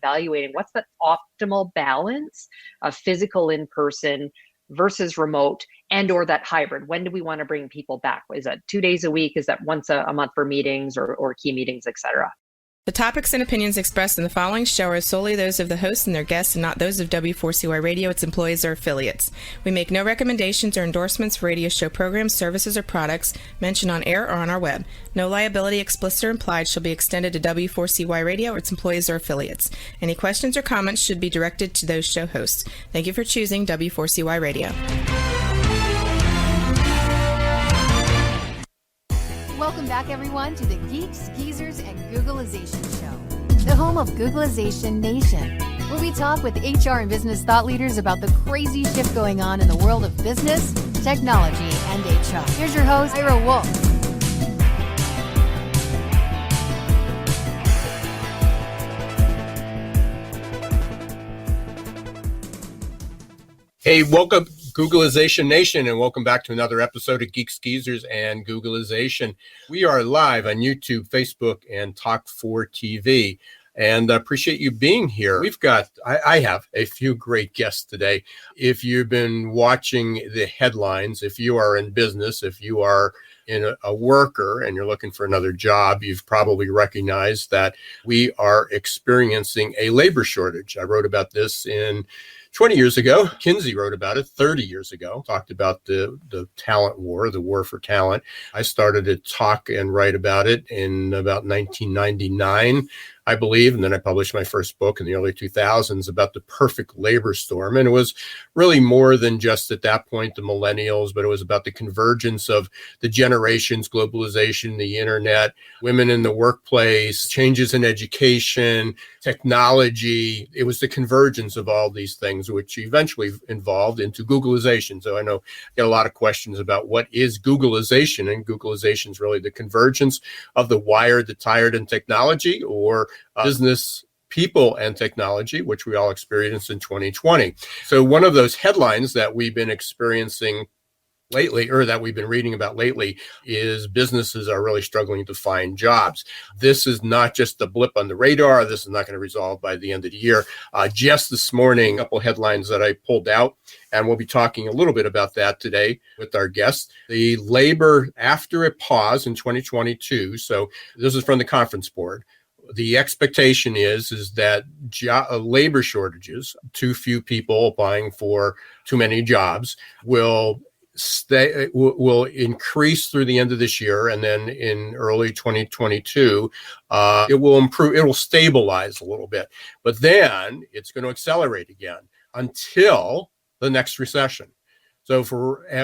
evaluating what's the optimal balance of physical in-person versus remote and or that hybrid. When do we want to bring people back? Is that 2 days a week? Is that once a month for meetings or key meetings, et cetera? The topics and opinions expressed in the following show are solely those of the hosts and their guests and not those of W4CY Radio, its employees, or affiliates. We make no recommendations or endorsements for radio show programs, services, or products mentioned on air or on our web. No liability, explicit or implied, shall be extended to W4CY Radio or its employees or affiliates. Any questions or comments should be directed to those show hosts. Thank you for choosing W4CY Radio. Welcome back, everyone, to the Geeks, Geezers, and Googlization Show, the home of Googlization Nation, where we talk with HR and business thought leaders about the crazy shift going on in the world of business, technology, and HR. Here's your host, Ira Wolf. Hey, welcome, Googlization Nation, and welcome back to another episode of Geeks, Geezers, and Googlization. We are live on YouTube, Facebook, and Talk4 TV, and I appreciate you being here. I have a few great guests today. If you've been watching the headlines, if you are in business, if you are a worker and you're looking for another job, you've probably recognized that we are experiencing a labor shortage. I wrote about this in 20 years ago. McKinsey wrote about it 30 years ago, talked about the talent war, the war for talent. I started to talk and write about it in about 1999, I believe, and then I published my first book in the early 2000s about the perfect labor storm. And it was really more than just at that point the millennials, but it was about the convergence of the generations, globalization, the internet, women in the workplace, changes in education, technology. It was the convergence of all these things, which eventually evolved into Googlization. So I know I get a lot of questions about what is Googlization, and Googlization is really the convergence of the wired, the tired, and technology, or business people and technology, which we all experienced in 2020. So one of those headlines that we've been experiencing lately, or that we've been reading about lately, is businesses are really struggling to find jobs. This is not just a blip on the radar. This is not going to resolve by the end of the year. Just this morning, a couple headlines that I pulled out, and we'll be talking a little bit about that today with our guests. The labor, after a pause in 2022, so this is from the Conference Board, the expectation is that labor shortages, too few people applying for too many jobs, will increase through the end of this year, and then in early 2022, it will improve. It will stabilize a little bit, but then it's going to accelerate again until the next recession. So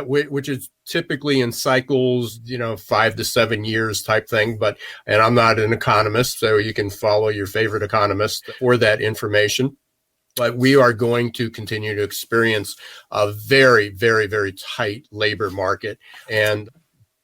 which is typically in cycles, 5 to 7 years type thing. And I'm not an economist, so you can follow your favorite economist for that information. But we are going to continue to experience a very, very, very tight labor market. And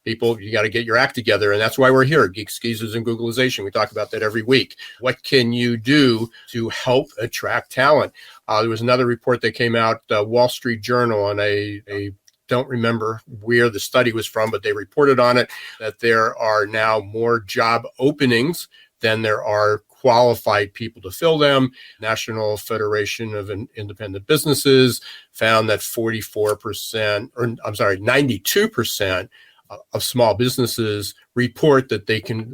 people, you got to get your act together. And that's why we're here at Geeks, Geezers, and Googlization. We talk about that every week. What can you do to help attract talent? There was another report that came out, Wall Street Journal, and I don't remember where the study was from, but they reported on it, that there are now more job openings than there are qualified people to fill them. National Federation of Independent Businesses found that 92% of small businesses report that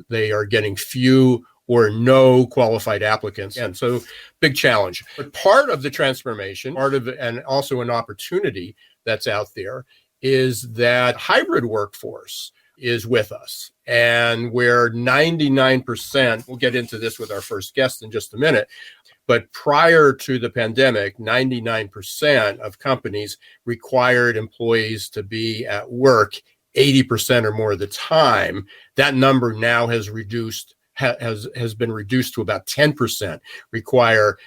they are getting few or no qualified applicants. And so big challenge. But part of the transformation, and also an opportunity that's out there, is that hybrid workforce is with us. And where 99%, we'll get into this with our first guest in just a minute, but prior to the pandemic, 99% of companies required employees to be at work 80% or more of the time. That number now has been reduced to about 10%, require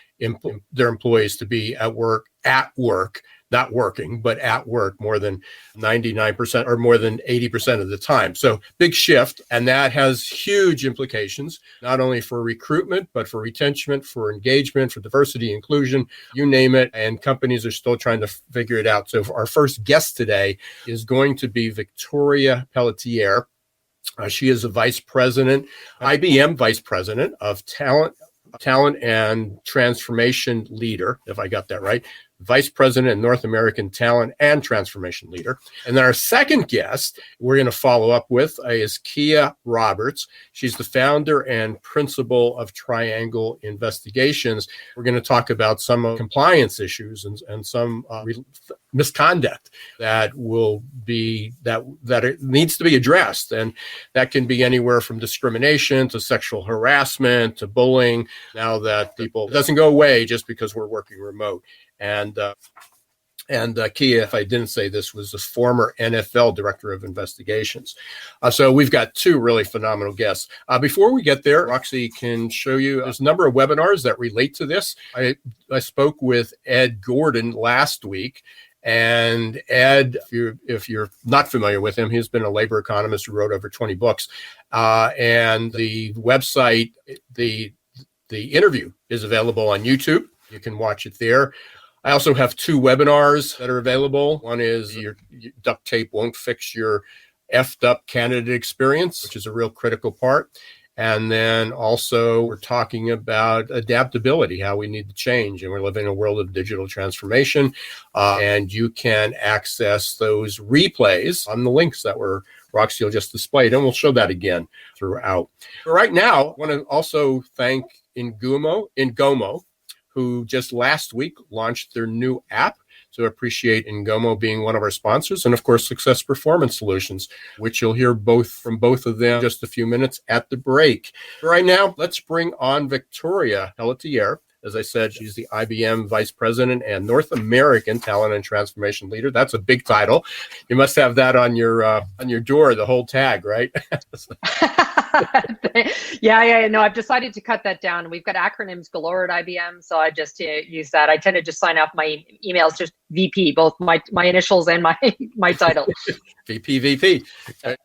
their employees to be at work, not working, but at work more than 99% or more than 80% of the time. So big shift. And that has huge implications, not only for recruitment, but for retention, for engagement, for diversity, inclusion, you name it. And companies are still trying to figure it out. So our first guest today is going to be Victoria Pelletier. She is a IBM vice president of talent talent and transformation leader, if I got that right, Vice President and North American Talent and Transformation Leader. And then our second guest we're going to follow up with is Kia Roberts. She's the founder and principal of Triangle Investigations. We're going to talk about some compliance issues and some misconduct that will be that it needs to be addressed. And that can be anywhere from discrimination to sexual harassment to bullying. Now that it doesn't go away just because we're working remote. And Kia, if I didn't say this, was the former NFL Director of Investigations. So we've got two really phenomenal guests. Before we get there, Roxy can show you there's a number of webinars that relate to this. I spoke with Ed Gordon last week. And Ed, if you're not familiar with him, he's been a labor economist who wrote over 20 books. And the website, the interview is available on YouTube. You can watch it there. I also have two webinars that are available. One is your duct tape won't fix your effed up candidate experience, which is a real critical part. And then also we're talking about adaptability, how we need to change. And we're living in a world of digital transformation. And you can access those replays on the links that Roxy just displayed. And we'll show that again throughout. But right now, I want to also thank Ngomo, who just last week launched their new app. So I appreciate Ngomo being one of our sponsors, and of course, Success Performance Solutions, which you'll hear from both of them in just a few minutes at the break. Right now, let's bring on Victoria Pelletier. As I said, she's the IBM Vice President and North American Talent and Transformation Leader. That's a big title. You must have that on your door, the whole tag, right? Yeah. No, I've decided to cut that down. We've got acronyms galore at IBM, so I just use that. I tend to just sign off my emails just VP, both my initials and my title. VP.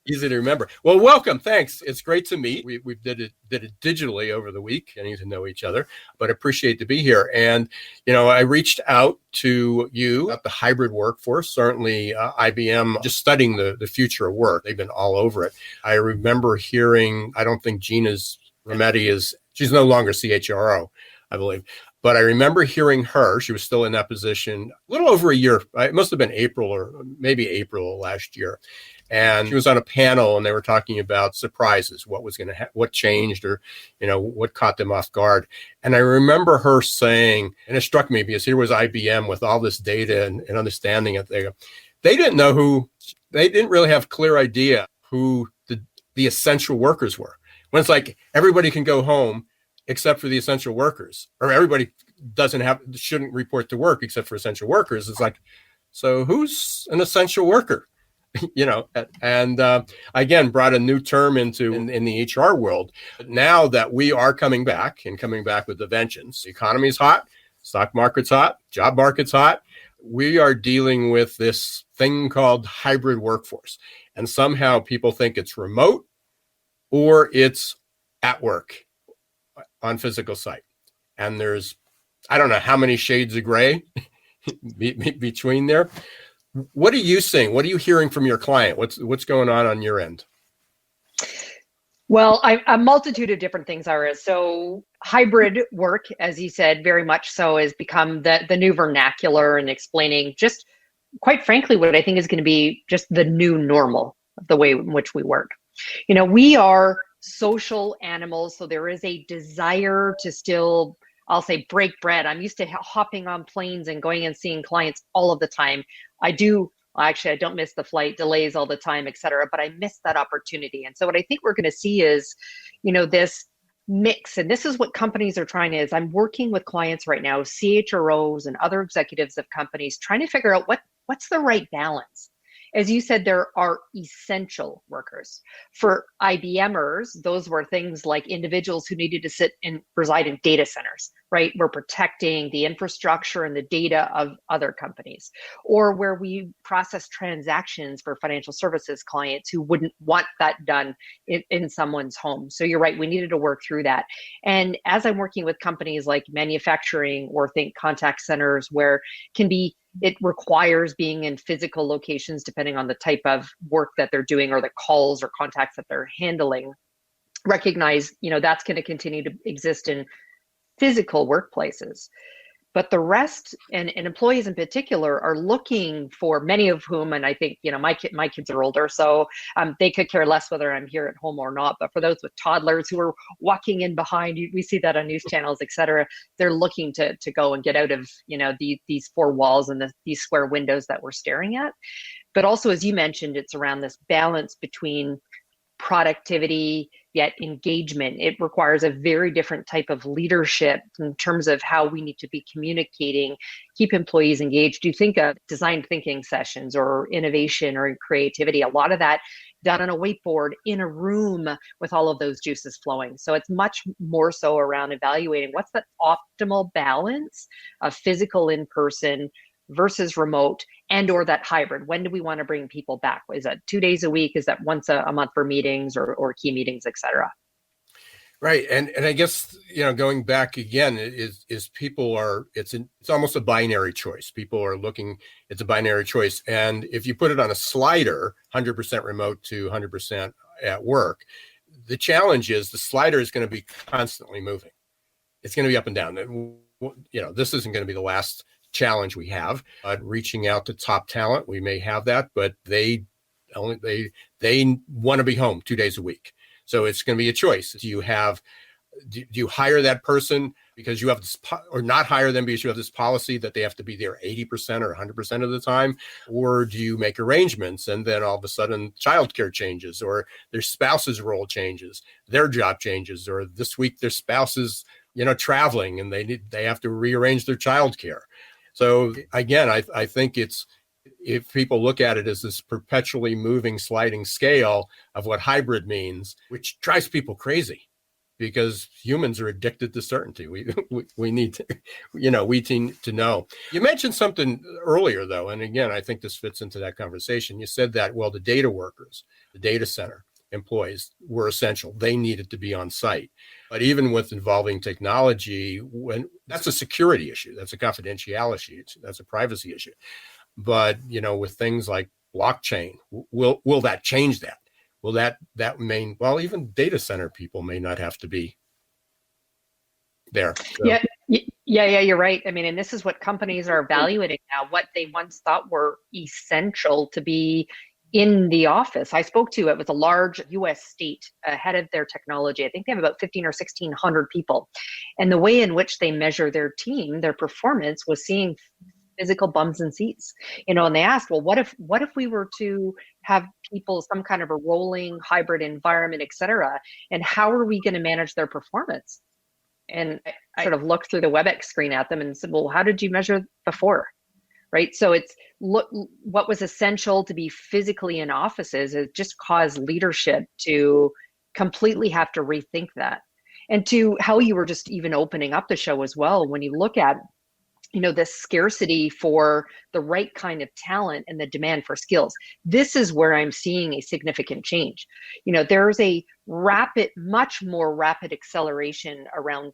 Easy to remember. Well, welcome. Thanks. It's great to meet. We did it digitally over the week, getting to know each other, but appreciate to be here. And, I reached out to you about the hybrid workforce, certainly IBM, just studying the future of work. They've been all over it. I remember hearing, I don't think Gina's Rometty she's no longer CHRO, I believe. But I remember hearing her, she was still in that position a little over a year. It must have been April or maybe April last year. And she was on a panel and they were talking about surprises, what was going to what changed or, what caught them off guard. And I remember her saying, and it struck me because here was IBM with all this data and understanding it. They didn't really have a clear idea who the essential workers were. When it's like everybody can go home except for the essential workers, or everybody shouldn't report to work except for essential workers. It's like, so who's an essential worker? And again, brought a new term in the HR world. But now that we are coming back with a vengeance, the economy's hot, stock market's hot, job market's hot. We are dealing with this thing called hybrid workforce. And somehow people think it's remote or it's at work on physical site. And there's, I don't know how many shades of gray between there. What are you seeing? What are you hearing from your client? What's going on your end? Well, a multitude of different things are. So hybrid work, as you said, very much so has become the new vernacular and explaining just quite frankly what I think is going to be just the new normal of the way in which we work. We are social animals, so there is a desire to still, I'll say, break bread. I'm used to hopping on planes and going and seeing clients all of the time. I don't miss the flight delays all the time, et cetera, but I miss that opportunity. And so what I think we're going to see is, this mix, and this is what companies are trying is I'm working with clients right now, CHROs and other executives of companies, trying to figure out what's the right balance. As you said, there are essential workers. For IBMers, those were things like individuals who needed to reside in data centers, right? We're protecting the infrastructure and the data of other companies, or where we process transactions for financial services clients who wouldn't want that done in someone's home. So you're right, we needed to work through that. And as I'm working with companies like manufacturing or think contact centers where it requires being in physical locations depending on the type of work that they're doing or the calls or contacts that they're handling, recognize, that's going to continue to exist in physical workplaces. But the rest, and employees in particular, are looking for, many of whom, and I think, my kids are older, so they could care less whether I'm here at home or not. But for those with toddlers who are walking in behind, we see that on news channels, et cetera, they're looking to go and get out of, these four walls and these square windows that we're staring at. But also, as you mentioned, it's around this balance between productivity yet engagement. It requires a very different type of leadership in terms of how we need to be communicating, keep employees engaged. You think of design thinking sessions or innovation or creativity, a lot of that done on a whiteboard in a room with all of those juices flowing. So it's much more so around evaluating what's that optimal balance of physical in-person versus remote, and or that hybrid. When do we want to bring people back? Is that 2 days a week? Is that once a month for meetings or key meetings, et cetera? Right. And I guess, going back again, is people are, it's almost a binary choice. People are looking, it's a binary choice. And if you put it on a slider, 100% remote to 100% at work, the challenge is the slider is going to be constantly moving. It's going to be up and down. This isn't going to be the last challenge we have. Reaching out to top talent, we may have that, but they want to be home 2 days a week. So it's going to be a choice. Do you hire that person because you have this, or not hire them because you have this policy that they have to be there 80% or 100% of the time? Or do you make arrangements and then all of a sudden childcare changes, or their spouse's role changes, their job changes, or this week their spouse is, traveling and they have to rearrange their childcare. So again, I think if people look at it as this perpetually moving sliding scale of what hybrid means, which drives people crazy because humans are addicted to certainty. We need to, we need to know. You mentioned something earlier though, and again, I think this fits into that conversation. You said that, well, the data workers, the data center employees were essential. They needed to be on site. But even with involving technology, that's a security issue, that's a confidentiality issue, that's a privacy issue. But, with things like blockchain, will that change that? Will that mean, well, even data center people may not have to be there. So. Yeah, you're right. I mean, and this is what companies are evaluating now, what they once thought were essential to be in the office. I spoke to it with a large US state head of their technology. I think they have about 15 or 1,600 people. And the way in which they measure their team, their performance, was seeing physical bums and seats. And they asked, well, what if we were to have people some kind of a rolling hybrid environment, et cetera, and how are we going to manage their performance? And I sort of looked through the WebEx screen at them and said, well, how did you measure before? Right. So it's what was essential to be physically in offices has just caused leadership to completely have to rethink that. And to how you were just even opening up the show as well, when you look at, this scarcity for the right kind of talent and the demand for skills, this is where I'm seeing a significant change. There's a much more rapid acceleration around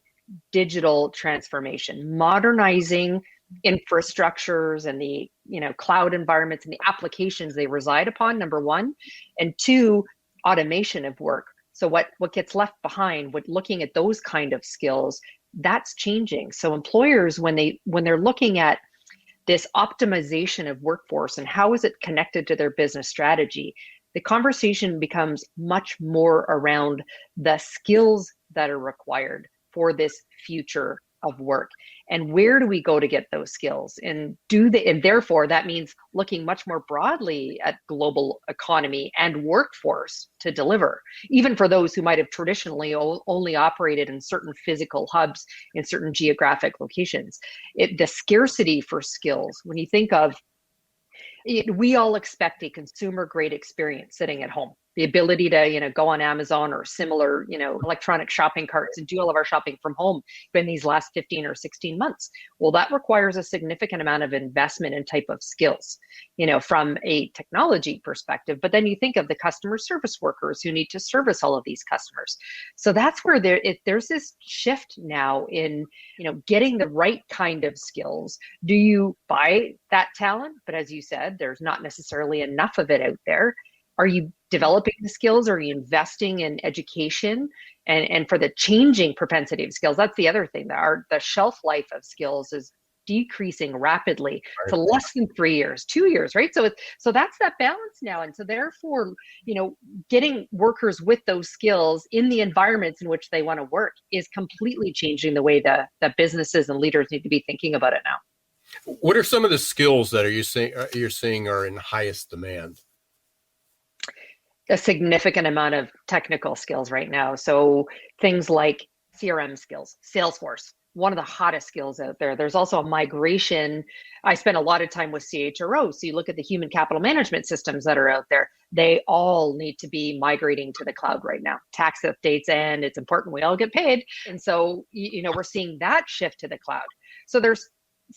digital transformation, modernizing infrastructures and the cloud environments and the applications they reside upon, number one, and two, automation of work. So what gets left behind, looking at those kind of skills, that's changing. So employers, when they're looking at this optimization of workforce and how is it connected to their business strategy, the conversation becomes much more around the skills that are required for this future of work, and where do we go to get those skills, and therefore that means looking much more broadly at global economy and workforce to deliver, even for those who might have traditionally only operated in certain physical hubs in certain geographic locations. The scarcity for skills, when you think of it, we all expect a consumer grade experience sitting at home. The ability to, go on Amazon or similar, electronic shopping carts and do all of our shopping from home in these last 15 or 16 months. Well, that requires a significant amount of investment and type of skills, from a technology perspective. But then you think of the customer service workers who need to service all of these customers. So that's where there's this shift now in, getting the right kind of skills. Do you buy that talent? But as you said, there's not necessarily enough of it out there. Are you developing the skills? Are you investing in education? And for the changing propensity of skills, that's the other thing. The shelf life of skills is decreasing rapidly to less than 3 years, 2 years, right? So that's that balance now. And so therefore, getting workers with those skills in the environments in which they want to work is completely changing the way that businesses and leaders need to be thinking about it now. What are some of the skills that you're seeing are in highest demand? A significant amount of technical skills right now. So things like CRM skills, Salesforce, one of the hottest skills out there. There's also a migration. I spent a lot of time with CHRO. So you look at the human capital management systems that are out there. They all need to be migrating to the cloud right now. Tax updates, and it's important we all get paid. And so, we're seeing that shift to the cloud. So there's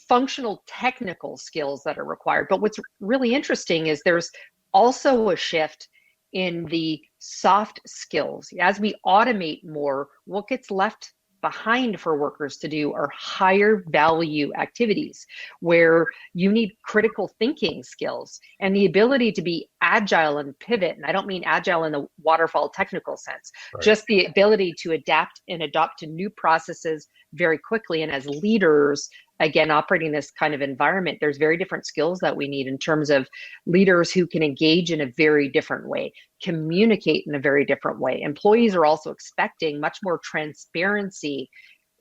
functional technical skills that are required. But what's really interesting is there's also a shift in the soft skills. As we automate more, what gets left behind for workers to do are higher value activities where you need critical thinking skills and the ability to be agile and pivot. And I don't mean agile in the waterfall technical sense, just the ability to adapt and adopt to new processes very quickly. And as leaders, again, operating this kind of environment, there's very different skills that we need in terms of leaders who can engage in a very different way, communicate in a very different way. Employees are also expecting much more transparency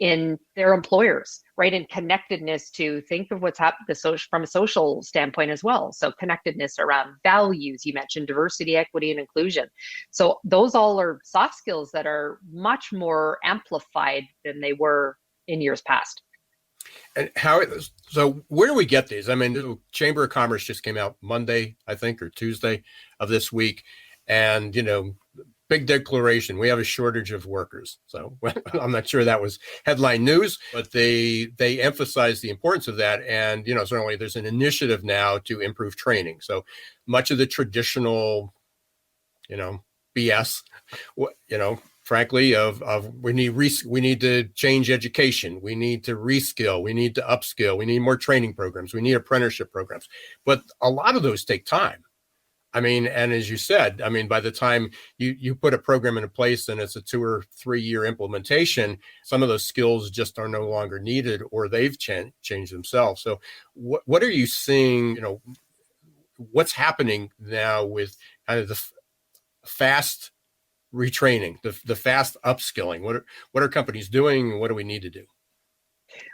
in their employers, right? And connectedness to think of what's happened from a social standpoint as well. So connectedness around values, you mentioned diversity, equity, and inclusion. So those all are soft skills that are much more amplified than they were in years past. And so where do we get these? I mean, the Chamber of Commerce just came out Monday, I think, or Tuesday of this week. And, big declaration, we have a shortage of workers. So I'm not sure that was headline news, but they emphasize the importance of that. And, certainly there's an initiative now to improve training. So much of the traditional, BS, frankly, of we need to change education, we need to reskill, we need to upskill, we need more training programs, we need apprenticeship programs. But a lot of those take time. I mean, and as you said, by the time you put a program into place and it's a 2 or 3 year implementation, some of those skills just are no longer needed or they've changed themselves. So what are you seeing, what's happening now with kind of the fast retraining, the fast upskilling? What are companies doing? What do we need to do?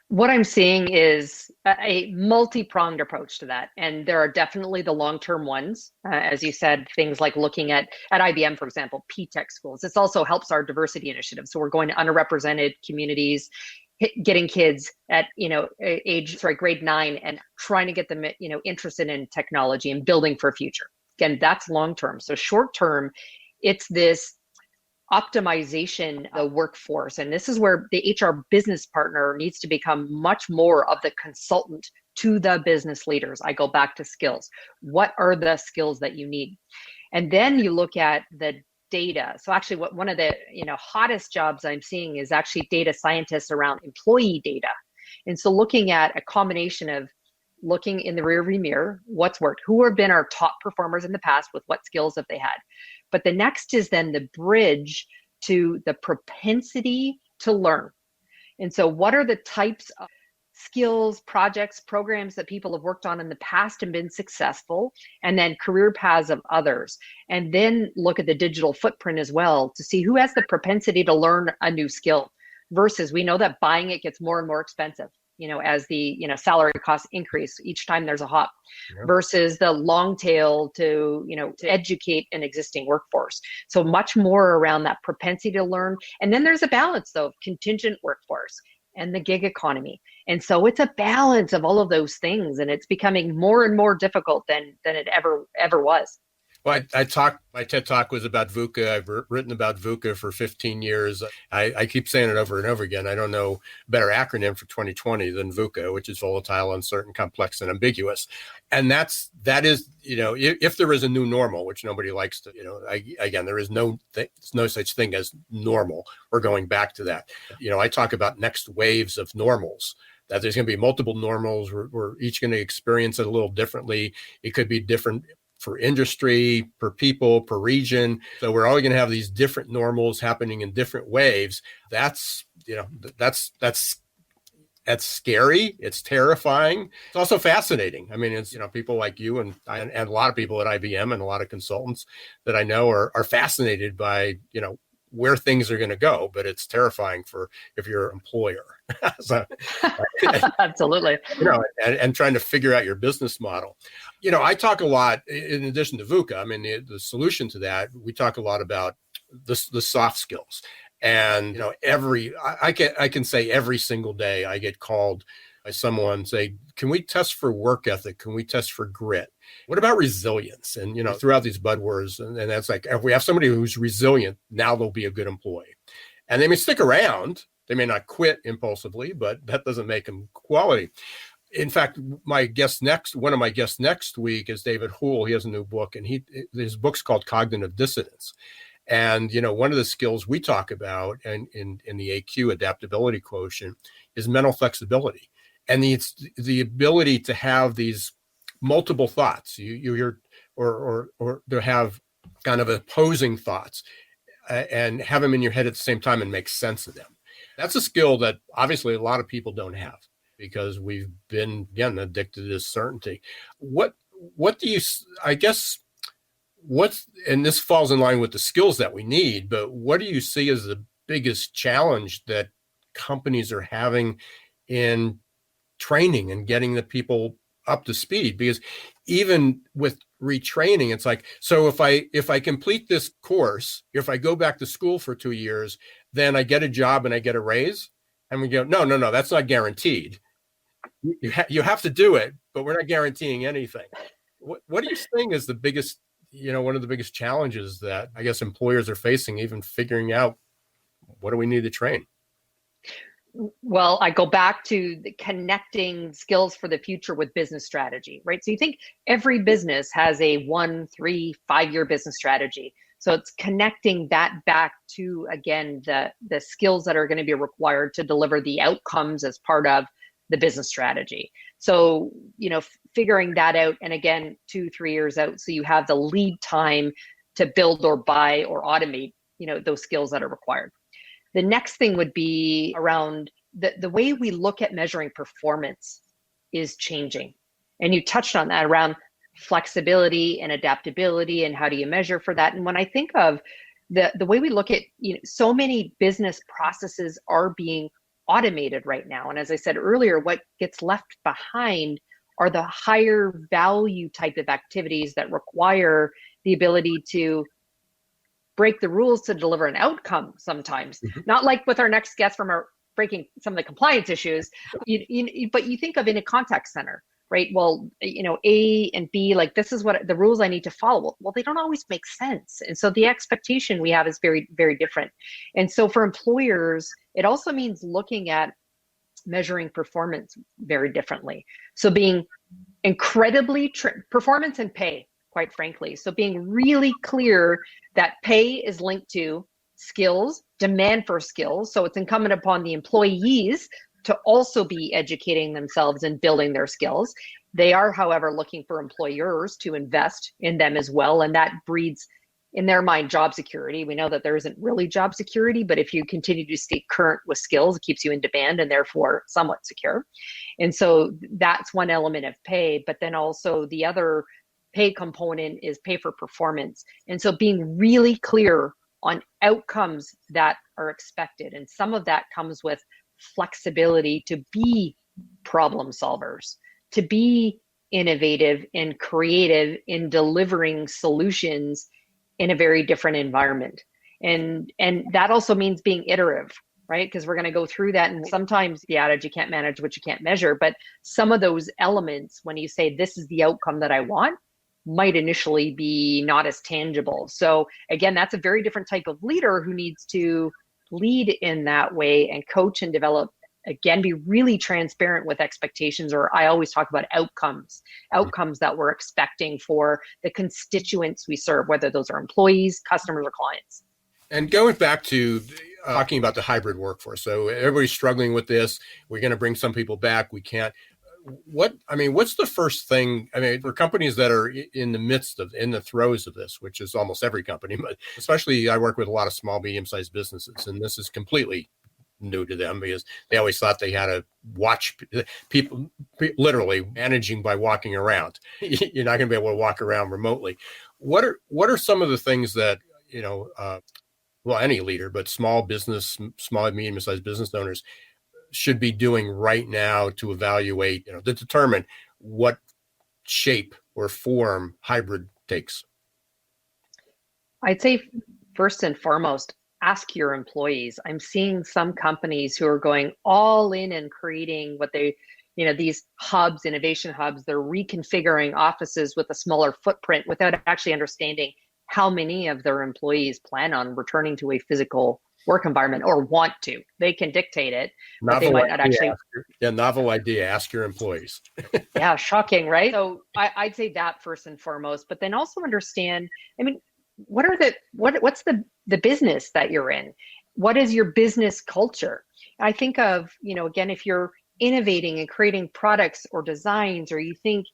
What I'm seeing is a multi-pronged approach to that. And there are definitely the long-term ones. As you said, things like looking at IBM, for example, P-Tech schools. This also helps our diversity initiative. So we're going to underrepresented communities, getting kids at, grade 9 and trying to get them, interested in technology and building for a future. Again, that's long-term. So short-term, it's this optimization of the workforce. And this is where the HR business partner needs to become much more of the consultant to the business leaders. I go back to skills. What are the skills that you need? And then you look at the data. So actually one of the hottest jobs I'm seeing is actually data scientists around employee data. And so looking at a combination of looking in the rearview mirror, what's worked, who have been our top performers in the past with what skills have they had. But the next is then the bridge to the propensity to learn. And so what are the types of skills, projects, programs that people have worked on in the past and been successful, and then career paths of others. And then look at the digital footprint as well to see who has the propensity to learn a new skill versus we know that buying it gets more and more expensive. As the, salary costs increase each time there's a hop versus the long tail to educate an existing workforce. So much more around that propensity to learn. And then there's a balance though of contingent workforce and the gig economy. And so it's a balance of all of those things. And it's becoming more and more difficult than it ever was. Well, my TED Talk was about VUCA. I've written about VUCA for 15 years. I keep saying it over and over again. I don't know a better acronym for 2020 than VUCA, which is volatile, uncertain, complex, and ambiguous. And that is, if there is a new normal, which nobody likes to, again, there is no such thing as normal. We're going back to that. I talk about next waves of normals, that there's going to be multiple normals. We're each going to experience it a little differently. It could be different for industry, per people, per region. So we're all going to have these different normals happening in different waves. That's scary. It's terrifying. It's also fascinating. I mean, it's, people like you and a lot of people at IBM and a lot of consultants that I know are fascinated by, where things are going to go, but it's terrifying if you're an employer. So, Absolutely. And trying to figure out your business model. I talk a lot, in addition to VUCA, I mean, the solution to that, we talk a lot about the soft skills. And, I can say every single day I get called by someone say, can we test for work ethic? Can we test for grit? What about resilience? And, throughout these buzzwords, and that's like, if we have somebody who's resilient, now they'll be a good employee. And they may stick around. They may not quit impulsively, but that doesn't make them quality. In fact, one of my guests next week is David Houle. He has a new book, and his book's called Cognitive Dissonance. And, one of the skills we talk about in the AQ, adaptability quotient, is mental flexibility. And it's the ability to have these multiple thoughts, or to have kind of opposing thoughts and have them in your head at the same time and make sense of them. That's a skill that obviously a lot of people don't have because we've been, again, addicted to this certainty. What do you, I guess, and this falls in line with the skills that we need, but what do you see as the biggest challenge that companies are having in training and getting the people up to speed? Because even with retraining, it's like, so if I complete this course, if I go back to school for 2 years, then I get a job and I get a raise. And we go, no, that's not guaranteed. You have to do it, but we're not guaranteeing anything. What do you think is the biggest, one of the biggest challenges that I guess employers are facing, even figuring out what do we need to train? Well, I go back to the connecting skills for the future with business strategy, right? So you think every business has a 1, 3, 5-year business strategy. So it's connecting that back to, again, the skills that are going to be required to deliver the outcomes as part of the business strategy. So, figuring that out, and again, 2, 3 years out, so you have the lead time to build or buy or automate, those skills that are required. The next thing would be around the way we look at measuring performance is changing. And you touched on that around flexibility and adaptability and how do you measure for that. And when I think of the way we look at, so many business processes are being automated right now. And as I said earlier, what gets left behind are the higher value type of activities that require the ability to break the rules to deliver an outcome sometimes. Mm-hmm. Not like with our next guest from our breaking some of the compliance issues, but you think of in a contact center, right? Well, A and B, like this is what the rules I need to follow. Well, they don't always make sense. And so the expectation we have is very, very different. And so for employers, it also means looking at measuring performance very differently. So being incredibly performance and pay, quite frankly. So being really clear that pay is linked to skills, demand for skills. So it's incumbent upon the employees to also be educating themselves and building their skills. They are, however, looking for employers to invest in them as well. And that breeds, in their mind, job security. We know that there isn't really job security, but if you continue to stay current with skills, it keeps you in demand and therefore somewhat secure. And so that's one element of pay. But then also the other pay component is pay for performance. And so being really clear on outcomes that are expected. And some of that comes with flexibility to be problem solvers, to be innovative and creative in delivering solutions in a very different environment. And that also means being iterative, right? Because we're going to go through that. And sometimes the adage, you can't manage what you can't measure. But some of those elements, when you say this is the outcome that I want, might initially be not as tangible. So again, that's a very different type of leader who needs to lead in that way and coach and develop, again, be really transparent with expectations, or I always talk about outcomes that we're expecting for the constituents we serve, whether those are employees, customers, or clients. And going back to talking about the hybrid workforce. So everybody's struggling with this. We're going to bring some people back. We can't. what's the first thing? I mean, for companies that are in the throes of this, which is almost every company, but especially I work with a lot of small, medium-sized businesses, and this is completely new to them because they always thought they had to watch people literally managing by walking around. You're not going to be able to walk around remotely. What are some of the things that, any leader, but small, medium-sized business owners should be doing right now to evaluate, to determine what shape or form hybrid takes? I'd say first and foremost, ask your employees. I'm seeing some companies who are going all in and creating what they, these hubs, innovation hubs, they're reconfiguring offices with a smaller footprint without actually understanding how many of their employees plan on returning to a physical work environment or want to. They can dictate it, but they might not actually. Novel idea. Ask your employees. Yeah, shocking, right? So I'd say that first and foremost, but then also understand, what's the business that you're in? What is your business culture? I think of, again, if you're innovating and creating products or designs, or you think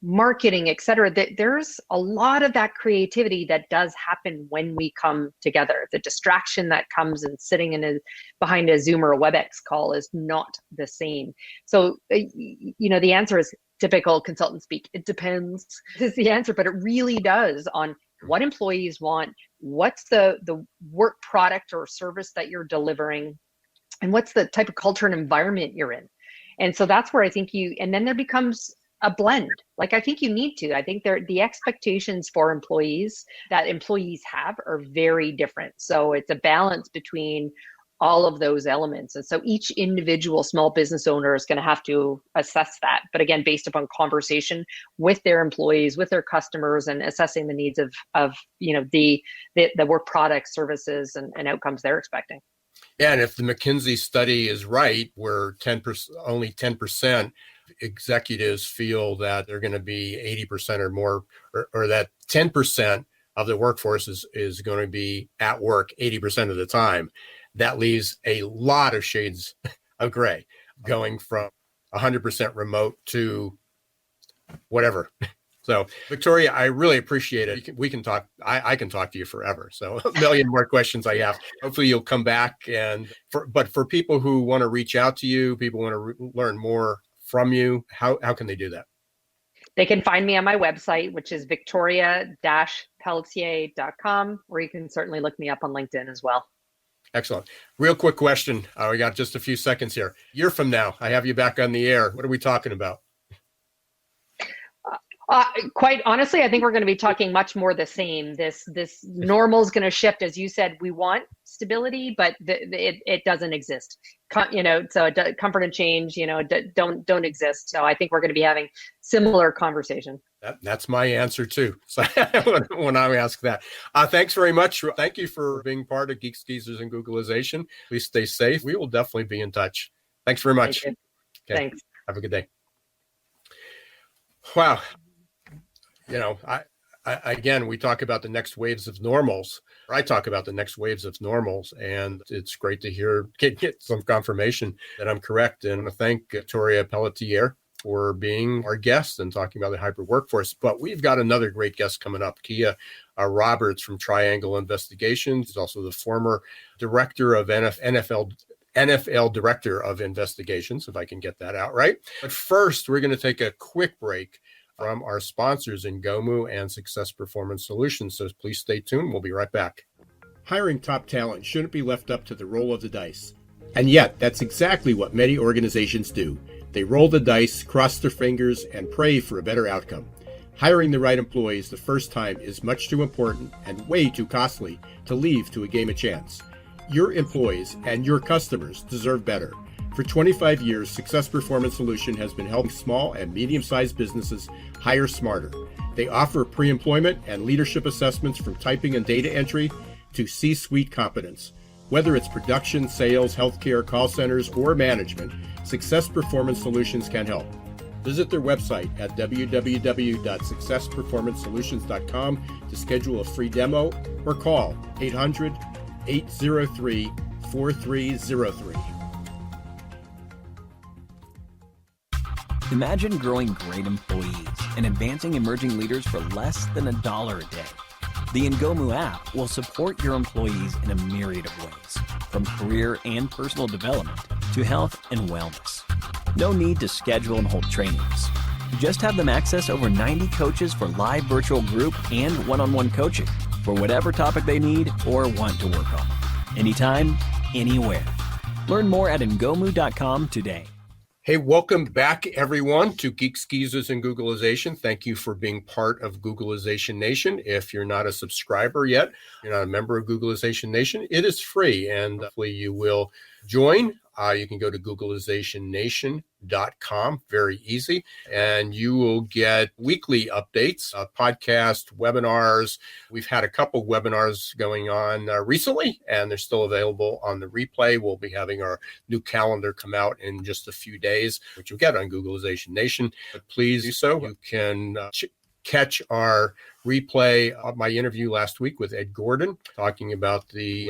marketing, et cetera, that there's a lot of that creativity that does happen when we come together. The distraction that comes and sitting behind a Zoom or a WebEx call is not the same. So, the answer is typical consultant speak. It depends is the answer, but it really does on what employees want, what's the work product or service that you're delivering, and what's the type of culture and environment you're in. And so that's where I think and then there becomes a blend. Like, I think you need to. I think the expectations for employees that employees have are very different. So it's a balance between all of those elements. And so each individual small business owner is going to have to assess that. But again, based upon conversation with their employees, with their customers, and assessing the needs of the work products, services, and outcomes they're expecting. Yeah, and if the McKinsey study is right, where only 10% executives feel that they're going to be 80% or more, or that 10% of the workforce is going to be at work 80% of the time, that leaves a lot of shades of gray, going from 100% remote to whatever. So, Victoria, I really appreciate it. We can talk. I can talk to you forever. So, a million more questions I have. Hopefully, you'll come back. But for people who want to reach out to you, people want to learn more from you, how can they do that? They can find me on my website, which is victoria-pelletier.com, or you can certainly look me up on LinkedIn as well. Excellent. Real quick question. We got just a few seconds here. A year from now, I have you back on the air. What are we talking about? Quite honestly, I think we're going to be talking much more the same. This normal is going to shift. As you said, we want stability, but it doesn't exist. So comfort and change, don't exist. So I think we're going to be having similar conversation. That's my answer too. So when I ask that, thanks very much. Thank you for being part of Geeks, Geezers and Googlization. Please stay safe. We will definitely be in touch. Thanks very much. Thank you. Okay. Thanks. Have a good day. Wow. Again, we talk about the next waves of normals. I talk about the next waves of normals, and it's great to get some confirmation that I'm correct. And I thank Victoria Pelletier for being our guest and talking about the hybrid workforce. But we've got another great guest coming up, Kia Roberts from Triangle Investigations. He's also the former director of NFL Director of Investigations, if I can get that out right. But first, we're going to take a quick break from our sponsors in Gomu and Success Performance Solutions. So please stay tuned. We'll be right back. Hiring top talent shouldn't be left up to the roll of the dice. And yet, that's exactly what many organizations do. They roll the dice, cross their fingers, and pray for a better outcome. Hiring the right employees the first time is much too important and way too costly to leave to a game of chance. Your employees and your customers deserve better. For 25 years, Success Performance Solution has been helping small and medium-sized businesses hire smarter. They offer pre-employment and leadership assessments from typing and data entry to C-suite competence. Whether it's production, sales, healthcare, call centers, or management, Success Performance Solutions can help. Visit their website at www.successperformancesolutions.com to schedule a free demo or call 800-803-4303. Imagine growing great employees and advancing emerging leaders for less than $1 a day. The Ngomu app will support your employees in a myriad of ways, from career and personal development to health and wellness. No need to schedule and hold trainings. Just have them access over 90 coaches for live virtual group and one-on-one coaching for whatever topic they need or want to work on. Anytime, anywhere. Learn more at ngomu.com today. Hey, welcome back, everyone, to Geeks Geezers and Googlization. Thank you for being part of Googlization Nation. If you're not a subscriber yet, you're not a member of Googlization Nation, it is free, and hopefully you will join. You can go to googlizationnation.com, very easy, and you will get weekly updates, podcast, webinars. We've had a couple webinars going on recently, and they're still available on the replay. We'll be having our new calendar come out in just a few days, which you'll get on Googlization Nation. But please do so. You can catch our replay of my interview last week with Ed Gordon, talking about the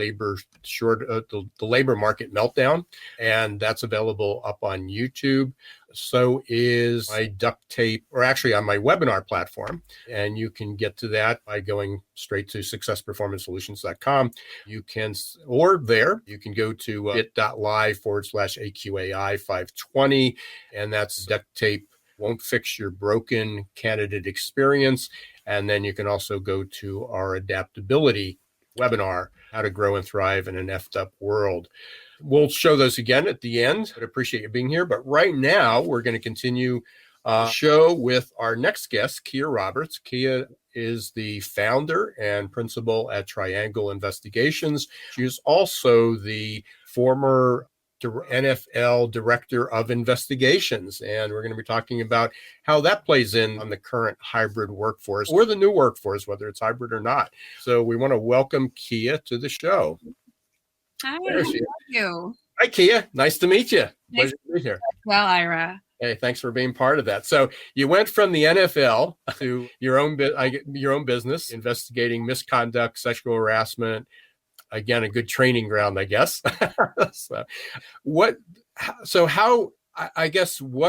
labor market meltdown, and that's available up on YouTube. So is my duct tape, or actually on my webinar platform, and you can get to that by going straight to successperformancesolutions.com. You can, or there, you can go to bit.ly/AQAI 520, and that's duct tape won't fix your broken candidate experience. And then you can also go to our adaptability webinar, How to Grow and Thrive in an Effed Up World. We'll show those again at the end. I appreciate you being here. But right now, we're going to continue show with our next guest, Kia Roberts. Kia is the founder and principal at Triangle Investigations. She is also the former NFL Director of Investigations, and we're going to be talking about how that plays in on the current hybrid workforce or the new workforce, whether it's hybrid or not. So we want to welcome Kia to the show. Hi, how are you? Hi, Kia. Nice to meet you. Pleasure to be here. Well, Ira. Hey, thanks for being part of that. So you went from the NFL to your own business, investigating misconduct, sexual harassment. Again, a good training ground, I guess. What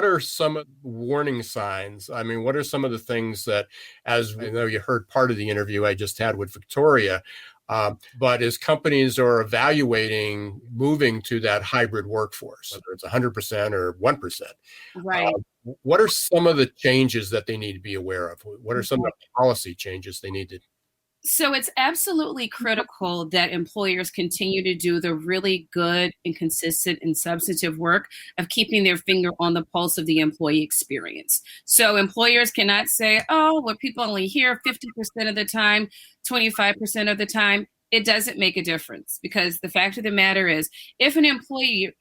are some warning signs? I mean, what are some of the things that, as I know you heard part of the interview I just had with Victoria, but as companies are evaluating moving to that hybrid workforce, whether it's 100% or 1%, right? What are some of the changes that they need to be aware of? What are some of the policy changes they need to? So it's absolutely critical that employers continue to do the really good and consistent and substantive work of keeping their finger on the pulse of the employee experience. So employers cannot say, oh, well, people only hear 50% of the time, 25% of the time. It doesn't make a difference, because the fact of the matter is, if an employee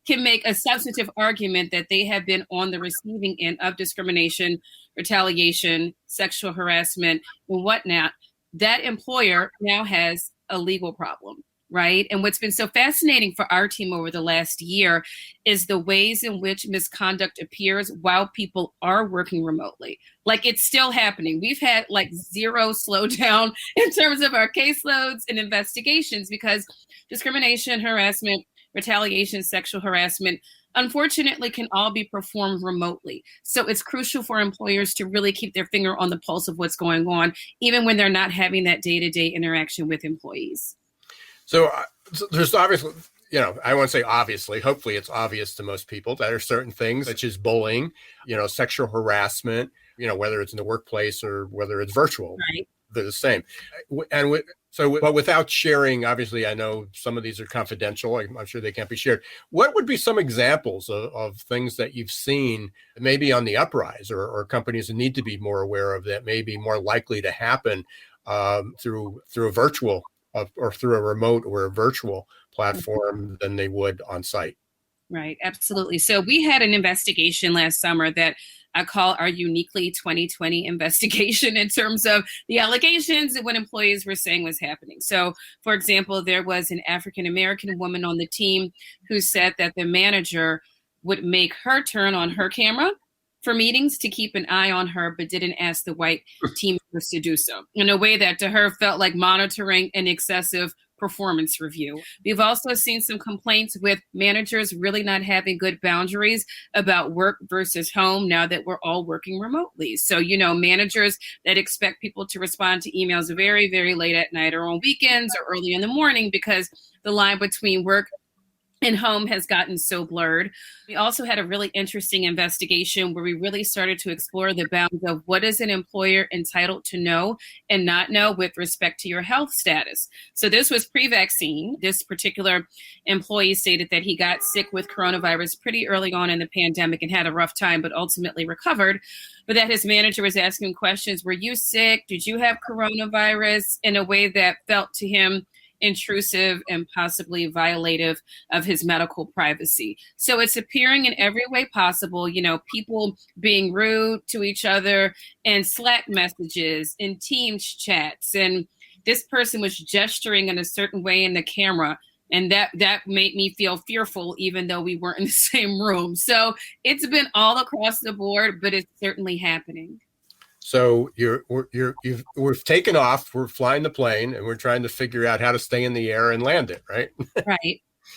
can make a substantive argument that they have been on the receiving end of discrimination, retaliation, sexual harassment, and whatnot, that employer now has a legal problem, right? And what's been so fascinating for our team over the last year is the ways in which misconduct appears while people are working remotely. Like, it's still happening. We've had like zero slowdown in terms of our caseloads and investigations, because discrimination, harassment, retaliation, sexual harassment, unfortunately, can all be performed remotely. So it's crucial for employers to really keep their finger on the pulse of what's going on, even when they're not having that day-to-day interaction with employees. So there's obviously, I won't say obviously, hopefully it's obvious to most people that there are certain things such as bullying, sexual harassment, whether it's in the workplace or whether it's virtual, right? They're the same. But without sharing, obviously, I know some of these are confidential. I'm sure they can't be shared. What would be some examples of things that you've seen maybe on the uprise, or companies that need to be more aware of that may be more likely to happen through a virtual or through a remote or a virtual platform than they would on site? Right, absolutely. So we had an investigation last summer that I call our uniquely 2020 investigation, in terms of the allegations and what employees were saying was happening. So, for example, there was an African-American woman on the team who said that the manager would make her turn on her camera for meetings to keep an eye on her, but didn't ask the white team members to do so, in a way that to her felt like monitoring and excessive performance review. We've also seen some complaints with managers really not having good boundaries about work versus home now that we're all working remotely. So, managers that expect people to respond to emails very, very late at night or on weekends or early in the morning because the line between work and home has gotten so blurred. We also had a really interesting investigation where we really started to explore the bounds of what is an employer entitled to know and not know with respect to your health status. So this was pre-vaccine. This particular employee stated that he got sick with coronavirus pretty early on in the pandemic and had a rough time, but ultimately recovered. But that his manager was asking questions, were you sick? Did you have coronavirus? In a way that felt to him intrusive and possibly violative of his medical privacy. So it's appearing in every way possible, people being rude to each other in Slack messages, in Teams chats, and this person was gesturing in a certain way in the camera. And that made me feel fearful, even though we weren't in the same room. So it's been all across the board, but it's certainly happening. So we've taken off, we're flying the plane, and we're trying to figure out how to stay in the air and land it, right?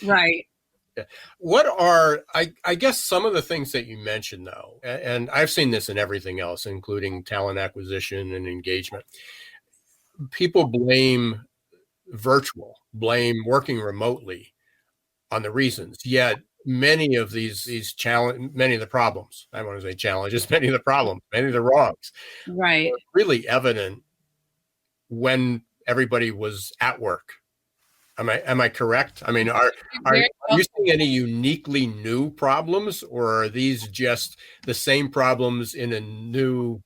Right. Yeah. What are, I guess, some of the things that you mentioned, though, and I've seen this in everything else, including talent acquisition and engagement. People blame working remotely on the reasons, yet many of many of the problems, I want to say challenges, many of the problems, many of the wrongs, right, were really evident when everybody was at work. Am I correct? I mean, are you seeing any uniquely new problems, or are these just the same problems in a new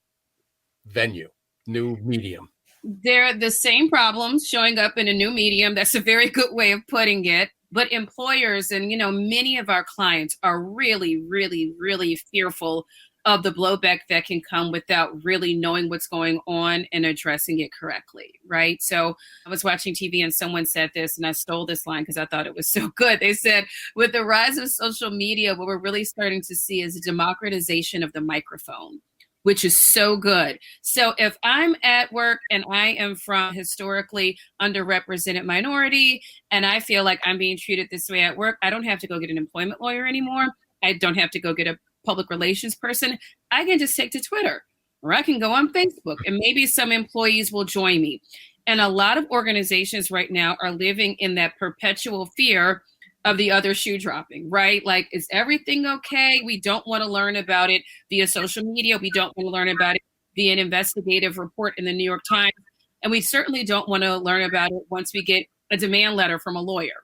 venue, new medium? They're the same problems showing up in a new medium. That's a very good way of putting it. But employers and, many of our clients are really, really, really fearful of the blowback that can come without really knowing what's going on and addressing it correctly, right? So I was watching TV and someone said this, and I stole this line because I thought it was so good. They said, with the rise of social media, what we're really starting to see is a democratization of the microphone, which is so good. So if I'm at work and I am from historically underrepresented minority and I feel like I'm being treated this way at work, I don't have to go get an employment lawyer anymore. I don't have to go get a public relations person. I can just take to Twitter, or I can go on Facebook, and maybe some employees will join me. And a lot of organizations right now are living in that perpetual fear of the other shoe dropping, right? Like, is everything okay? We don't want to learn about it via social media. We don't want to learn about it via an investigative report in the New York Times. And we certainly don't want to learn about it once we get a demand letter from a lawyer,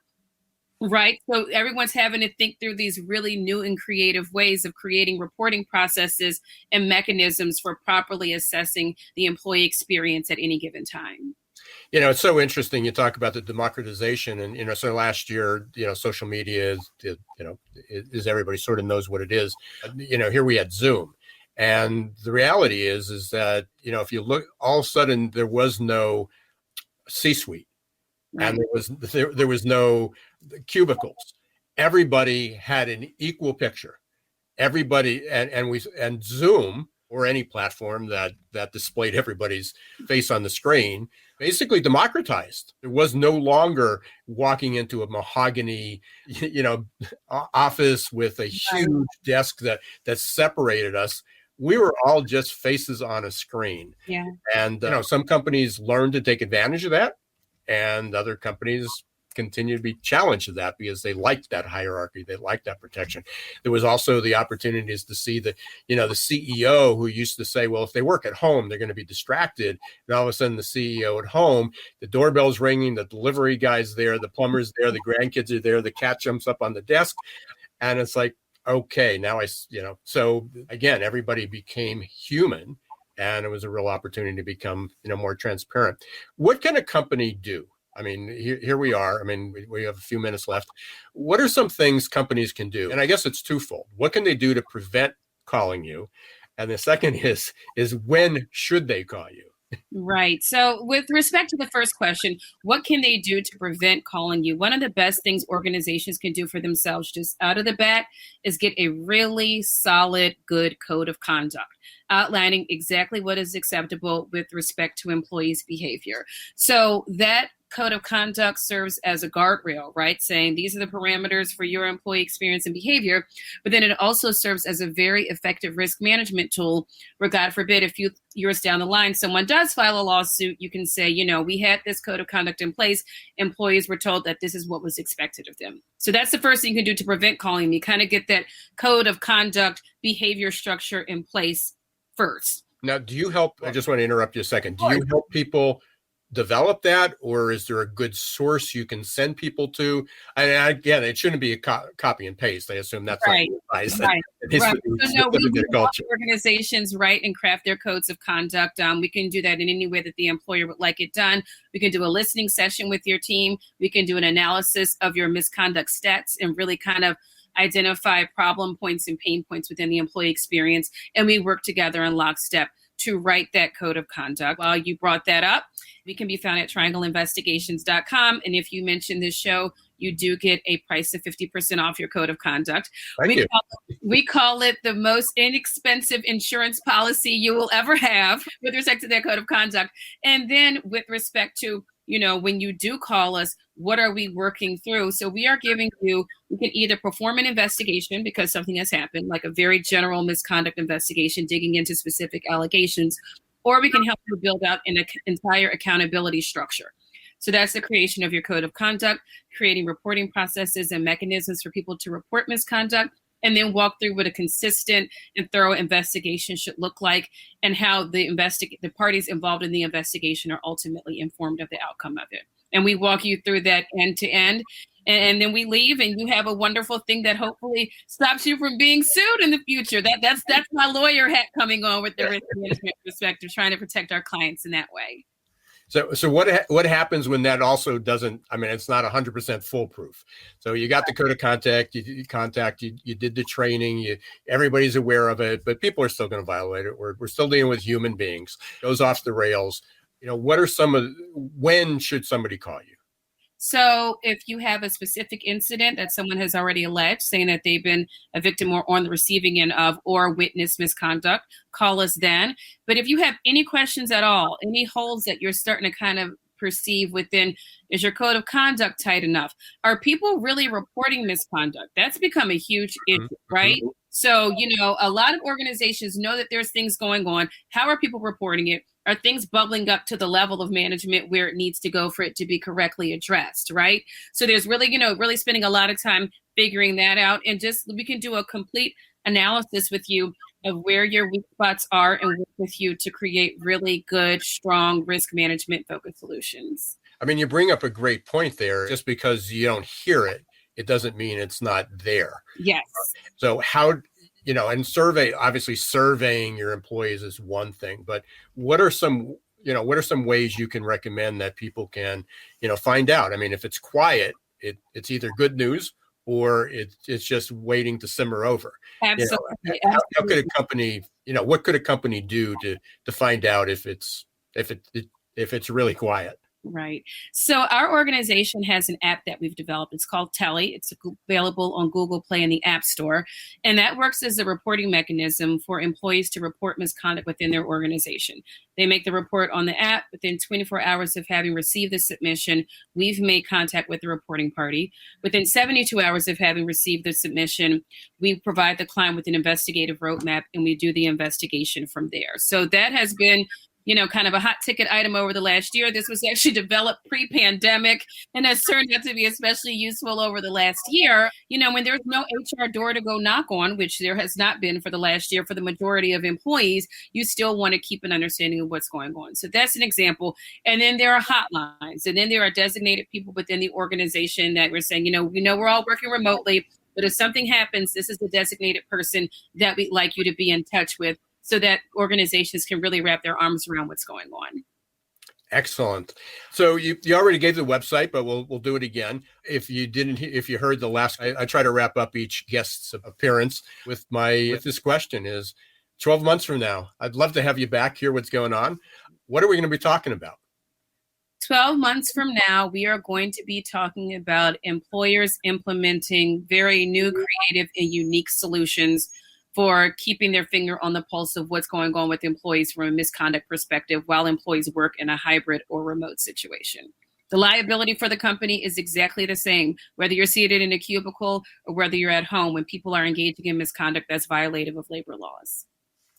right? So everyone's having to think through these really new and creative ways of creating reporting processes and mechanisms for properly assessing the employee experience at any given time. It's so interesting. You talk about the democratization, and so last year, social media is everybody sort of knows what it is. Here we had Zoom, and the reality is that if you look, all of a sudden there was no C-suite, right, and there was no cubicles. Everybody had an equal picture. Everybody and Zoom, or any platform that displayed everybody's face on the screen, basically democratized. There was no longer walking into a mahogany, office with a huge desk that separated us. We were all just faces on a screen. Yeah. And some companies learned to take advantage of that, and other companies continue to be challenged to that because they liked that hierarchy, they liked that protection. There was also the opportunities to see the CEO who used to say, well, if they work at home, they're going to be distracted. And all of a sudden the CEO at home, the doorbell's ringing, the delivery guy's there, the plumber's there, the grandkids are there, the cat jumps up on the desk. And it's like, okay, now so again, everybody became human, and it was a real opportunity to become, more transparent. What can a company do? I mean, here we are. I mean, we have a few minutes left. What are some things companies can do? And I guess it's twofold. What can they do to prevent calling you? And the second is when should they call you? Right. So with respect to the first question, what can they do to prevent calling you? One of the best things organizations can do for themselves just out of the bat is get a really solid, good code of conduct outlining exactly what is acceptable with respect to employees' behavior. So that code of conduct serves as a guardrail, right? Saying these are the parameters for your employee experience and behavior. But then it also serves as a very effective risk management tool where, God forbid, a few years down the line, someone does file a lawsuit, you can say, we had this code of conduct in place. Employees were told that this is what was expected of them. So that's the first thing you can do to prevent calling me, kind of get that code of conduct behavior structure in place first. Now, do you help? I just want to interrupt you a second. Do you help people develop that, or is there a good source you can send people to? And again, it shouldn't be a copy and paste. I assume that's right. Right. So no, we help organizations write and craft their codes of conduct. We can do that in any way that the employer would like it done. We can do a listening session with your team. We can do an analysis of your misconduct stats and really kind of identify problem points and pain points within the employee experience. And we work together in lockstep to write that code of conduct. While you brought that up, we can be found at triangleinvestigations.com. And if you mention this show, you do get a price of 50% off your code of conduct. We call it the most inexpensive insurance policy you will ever have with respect to that code of conduct. And then with respect to, when you do call us, what are we working through? So we are giving you, we can either perform an investigation because something has happened, like a very general misconduct investigation, digging into specific allegations, or we can help you build out an entire accountability structure. So that's the creation of your code of conduct, creating reporting processes and mechanisms for people to report misconduct, and then walk through what a consistent and thorough investigation should look like and how the parties involved in the investigation are ultimately informed of the outcome of it. And we walk you through that end to end. And then we leave and you have a wonderful thing that hopefully stops you from being sued in the future. That's my lawyer hat coming on with the risk management perspective, trying to protect our clients in that way. So what happens when that also doesn't, it's not 100% foolproof. So you got the code of conduct, you did the training, everybody's aware of it, but people are still going to violate it. We're still dealing with human beings. It goes off the rails. When should somebody call you? So if you have a specific incident that someone has already alleged, saying that they've been a victim or on the receiving end of or witnessed misconduct, call us then. But if you have any questions at all, any holes that you're starting to kind of perceive within, is your code of conduct tight enough? Are people really reporting misconduct? That's become a huge issue, right? So, a lot of organizations know that there's things going on. How are people reporting it? Are things bubbling up to the level of management where it needs to go for it to be correctly addressed, right? So there's really, really spending a lot of time figuring that out. And we can do a complete analysis with you of where your weak spots are and work with you to create really good, strong risk management focused solutions. You bring up a great point there. Just because you don't hear it, it doesn't mean it's not there. Yes. So how, and surveying your employees is one thing, but what are some ways you can recommend that people can, find out? If it's quiet, it's either good news or it's just waiting to simmer over. Absolutely. How could a company, what could a company do to find out if it's really quiet? Right. So our organization has an app that we've developed. It's called Telly. It's available on Google Play and the App Store. And that works as a reporting mechanism for employees to report misconduct within their organization. They make the report on the app. Within 24 hours of having received the submission, we've made contact with the reporting party. Within 72 hours of having received the submission, we provide the client with an investigative roadmap and we do the investigation from there. So that has been kind of a hot ticket item over the last year. This was actually developed pre-pandemic and has turned out to be especially useful over the last year. When there's no HR door to go knock on, which there has not been for the last year for the majority of employees, you still want to keep an understanding of what's going on. So that's an example. And then there are hotlines. And then there are designated people within the organization that we're saying, we know we're all working remotely, but if something happens, this is the designated person that we'd like you to be in touch with, so that organizations can really wrap their arms around what's going on. Excellent. So you already gave the website, but we'll do it again. If you heard the last, I try to wrap up each guest's appearance with this question is 12 months from now, I'd love to have you back, hear what's going on. What are we going to be talking about? 12 months from now, we are going to be talking about employers implementing very new, creative, and unique solutions for keeping their finger on the pulse of what's going on with employees from a misconduct perspective while employees work in a hybrid or remote situation. The liability for the company is exactly the same, whether you're seated in a cubicle or whether you're at home. When people are engaging in misconduct, that's violative of labor laws.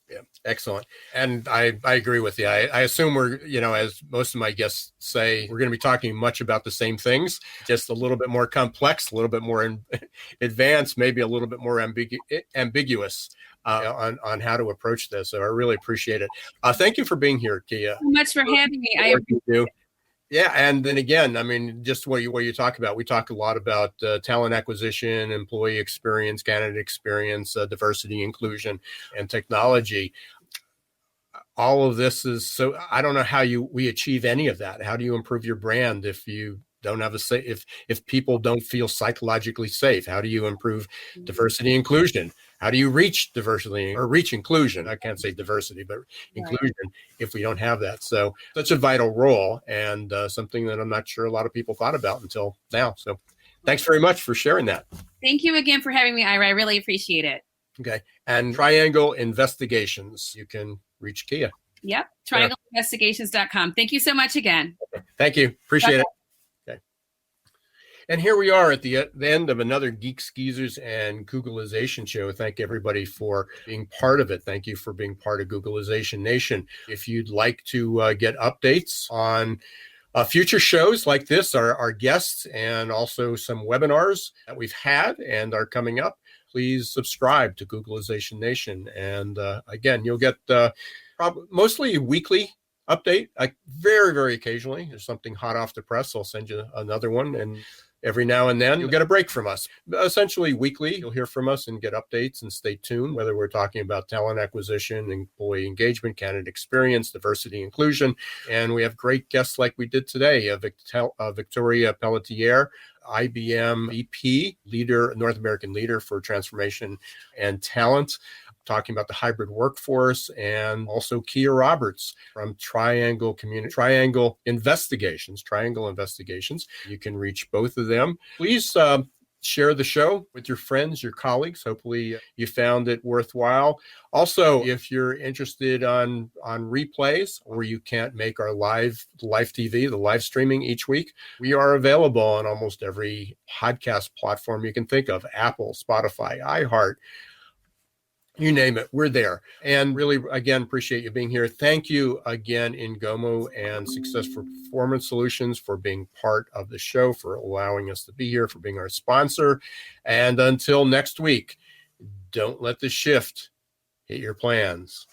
Yeah, excellent. And I agree with you. I assume we're, as most of my guests say, we're going to be talking much about the same things, just a little bit more complex, a little bit more advanced, maybe a little bit more ambiguous on how to approach this. So I really appreciate it. Thank you for being here, Kia. Thank you so much for having me. I appreciate it. Yeah. And then again, I mean, just what you talk about, we talk a lot about talent acquisition, employee experience, candidate experience, diversity, inclusion, and technology. All of this is so, I don't know how we achieve any of that. How do you improve your brand if you don't have if people don't feel psychologically safe? How do you improve diversity inclusion? How do you reach diversity or reach inclusion? I can't say diversity, but inclusion if we don't have that. So such a vital role and something that I'm not sure a lot of people thought about until now. So thanks very much for sharing that. Thank you again for having me, Ira. I really appreciate it. Okay. And Triangle Investigations, you can reach Kia. Yep. TriangleInvestigations.com. Thank you so much again. Okay. Thank you. Appreciate it. Okay. And here we are at the end of another Geeks, Geezers, and Googlization show. Thank everybody for being part of it. Thank you for being part of Googlization Nation. If you'd like to get updates on future shows like this, our guests, and also some webinars that we've had and are coming up, please subscribe to Googlization Nation. And again, you'll get mostly weekly update. Very, very occasionally, there's something hot off the press, I'll send you another one. And every now and then, you'll get a break from us. Essentially, weekly, you'll hear from us and get updates, and stay tuned, whether we're talking about talent acquisition, employee engagement, candidate experience, diversity, inclusion. And we have great guests like we did today, Victoria Pelletier, IBM EP, North American leader for transformation and talent, talking about the hybrid workforce, and also Kia Roberts from Triangle Investigations. You can reach both of them. Please share the show with your friends, your colleagues. Hopefully you found it worthwhile. Also, if you're interested on replays, or you can't make our live TV, the live streaming each week, we are available on almost every podcast platform you can think of: Apple, Spotify, iHeart. You name it, we're there. And really, again, appreciate you being here. Thank you again, Ngomu and Successful Performance Solutions, for being part of the show, for allowing us to be here, for being our sponsor. And until next week, don't let the shift hit your plans.